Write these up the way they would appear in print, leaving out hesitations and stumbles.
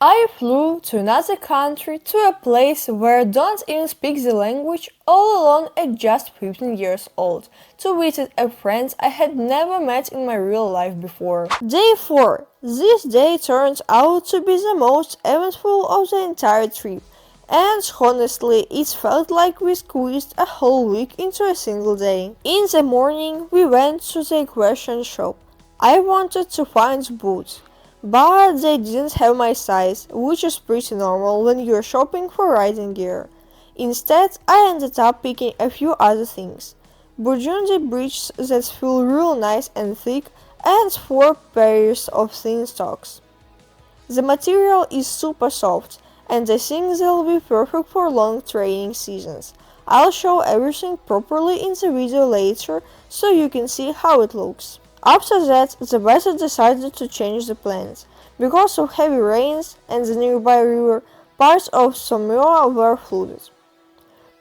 I flew to another country to a place where I don't even speak the language all alone at just 15 years old to visit a friend I had never met in my real life before. Day 4. This day turns out to be the most eventful of the entire trip. And honestly, it felt like we squeezed a whole week into a single day. In the morning, we went to the equestrian shop. I wanted to find boots, but they didn't have my size, which is pretty normal when you're shopping for riding gear. Instead, I ended up picking a few other things. Burgundy breeches that feel real nice and thick, and 4 pairs of thin socks. The material is super soft, and I think they'll be perfect for long training seasons. I'll show everything properly in the video later so you can see how it looks. After that, the weather decided to change the plans. Because of heavy rains and the nearby river, parts of Samoa were flooded.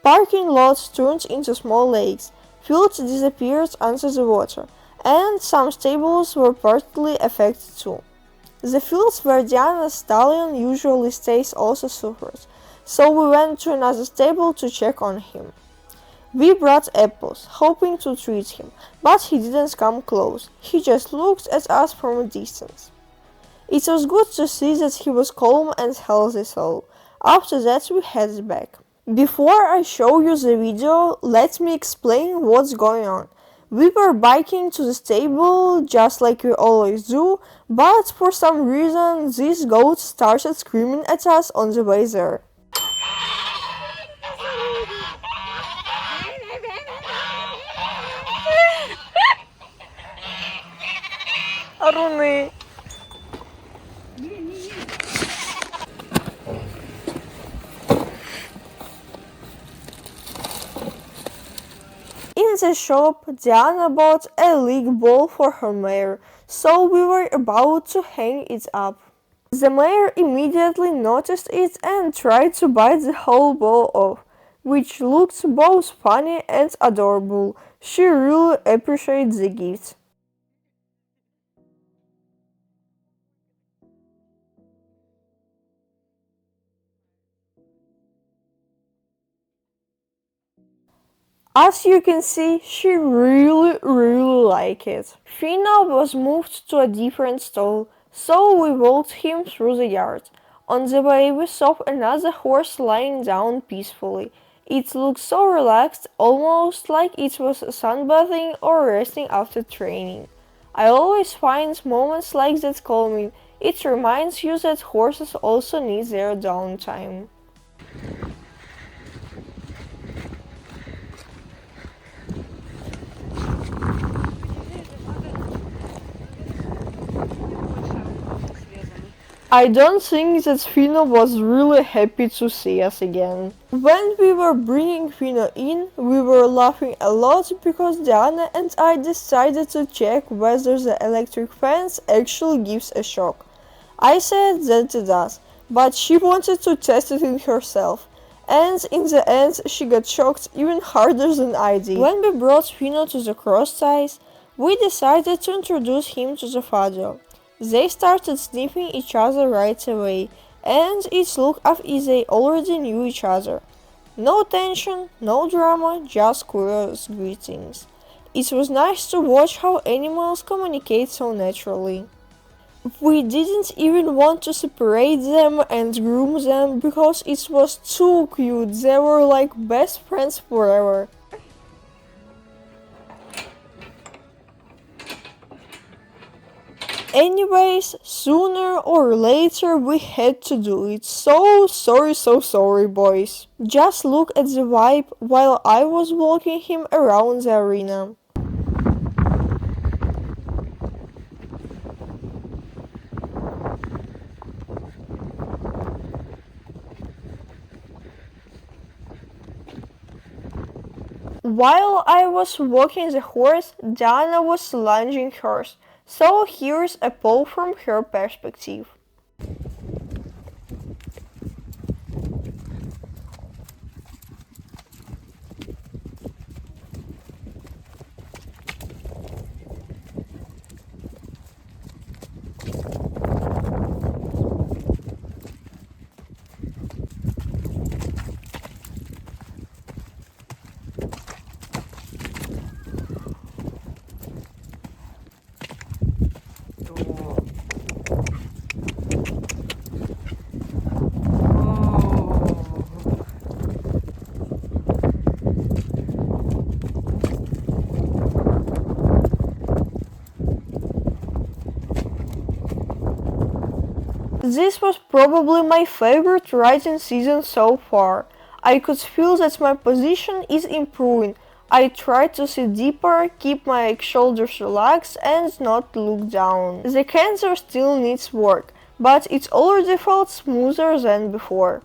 Parking lots turned into small lakes, fields disappeared under the water, and some stables were partly affected too. The fields where Diana's stallion usually stays also suffered, so we went to another stable to check on him. We brought apples, hoping to treat him, but he didn't come close. He just looked at us from a distance. It was good to see that he was calm and healthy so. After that we headed back. Before I show you the video, let me explain what's going on. We were biking to the stable just like we always do, but for some reason this goat started screaming at us on the way there. Aruny. In the shop, Diana bought a league ball for her mare, so we were about to hang it up. The mare immediately noticed it and tried to bite the whole ball off, which looked both funny and adorable. She really appreciates the gift. As you can see, she really liked it. Fino was moved to a different stall, so we walked him through the yard. On the way we saw another horse lying down peacefully. It looked so relaxed, almost like it was sunbathing or resting after training. I always find moments like that calming. It reminds you that horses also need their downtime. I don't think that Fino was really happy to see us again. When we were bringing Fino in, we were laughing a lot because Diana and I decided to check whether the electric fence actually gives a shock. I said that it does, but she wanted to test it in herself. And in the end, she got shocked even harder than I did. When we brought Fino to the cross ties, we decided to introduce him to the father. They started sniffing each other right away, and it looked as if they already knew each other. No tension, no drama, just curious greetings. It was nice to watch how animals communicate so naturally. We didn't even want to separate them and groom them because it was too cute. They were like best friends forever. Anyways, sooner or later we had to do it. So sorry, boys. Just look at the vibe while I was walking him around the arena. While I was walking the horse, Diana was lunging hers. So here's a poll from her perspective. This was probably my favorite riding season so far. I could feel that my position is improving. I tried to sit deeper, keep my shoulders relaxed and not look down. The canter still needs work, but it already felt smoother than before.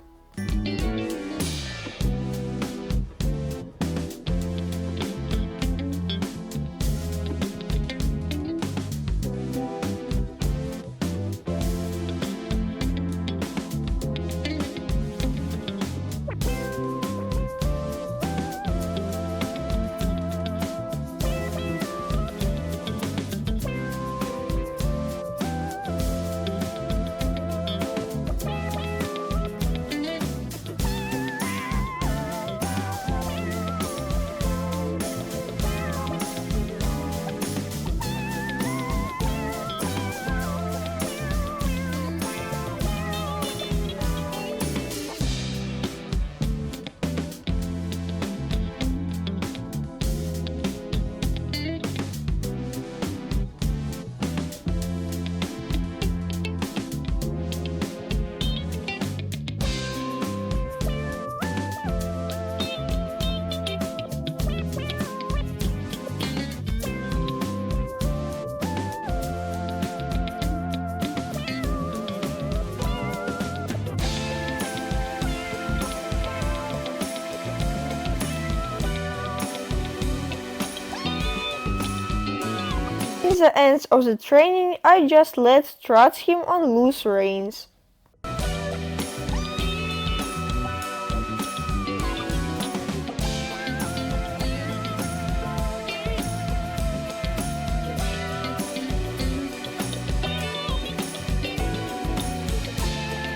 In the end of the training, I just let trot him on loose reins.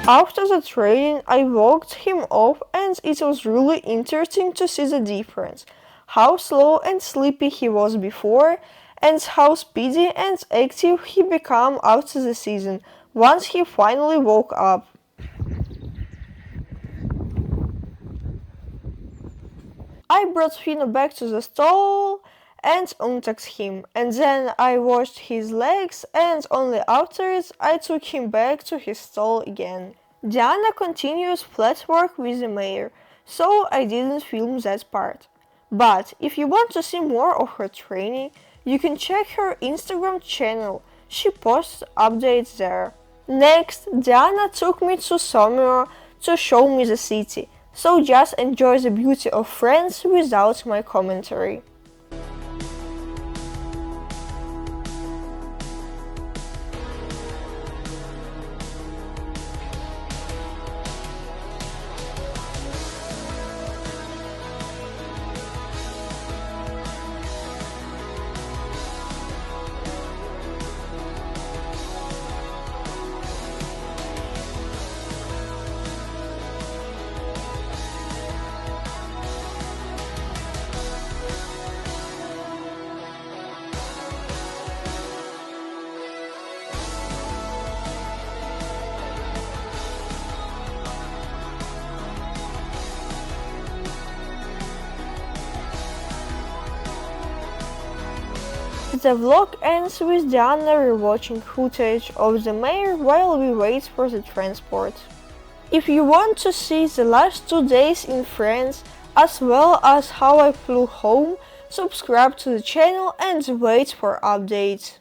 After the training, I walked him off and it was really interesting to see the difference. How slow and sleepy he was before, and how speedy and active he became after the season, once he finally woke up. I brought Fino back to the stall and untucked him, and then I washed his legs, and only afterwards I took him back to his stall again. Diana continues flat work with the mayor, so I didn't film that part. But if you want to see more of her training, you can check her Instagram channel, she posts updates there. Next, Diana took me to Somewhere to show me the city, so just enjoy the beauty of France without my commentary. The vlog ends with Diana rewatching footage of the mayor while we wait for the transport. If you want to see the last 2 days in France, as well as how I flew home, subscribe to the channel and wait for updates.